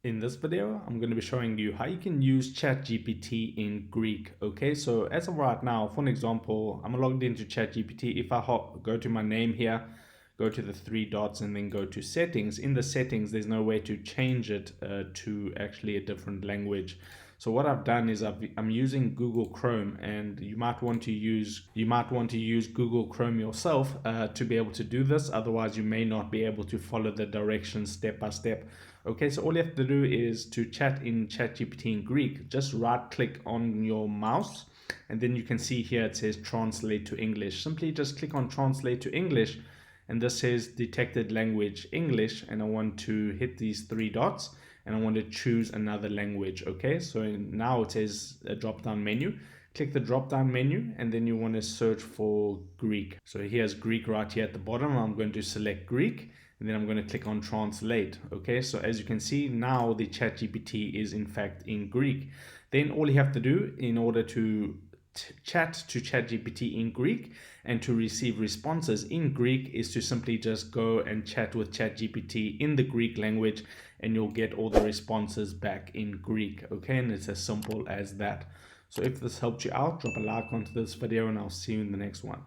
In this video, I'm going to be showing you how you can use Chatgpt in Greek. Okay, so as of right now, for an example, I'm logged into Chatgpt. If I go to my name here, go to the three dots and then go to settings. In the settings, there's no way to change it to actually a different language. So what I've done is I'm using Google Chrome, and you might want to use Google Chrome yourself to be able to do this. Otherwise, you may not be able to follow the directions step by step. Okay, so all you have to do is to chat in ChatGPT in Greek. Just right click on your mouse, and then you can see here it says translate to English. Simply just click on translate to English, and this says detected language English, and I want to hit these three dots and I want to choose another language. Okay, so now it says a drop down menu. Click the drop down menu and then you want to search for Greek. So here's Greek right here at the bottom. I'm going to select Greek and then I'm going to click on translate. Okay, so as you can see now the ChatGPT is in fact in Greek. Then all you have to do in order to chat to ChatGPT in Greek and to receive responses in Greek is to simply just go and chat with ChatGPT in the Greek language, and you'll get all the responses back in Greek. Okay, and it's as simple as that. So if this helped you out, drop a like onto this video and I'll see you in the next one.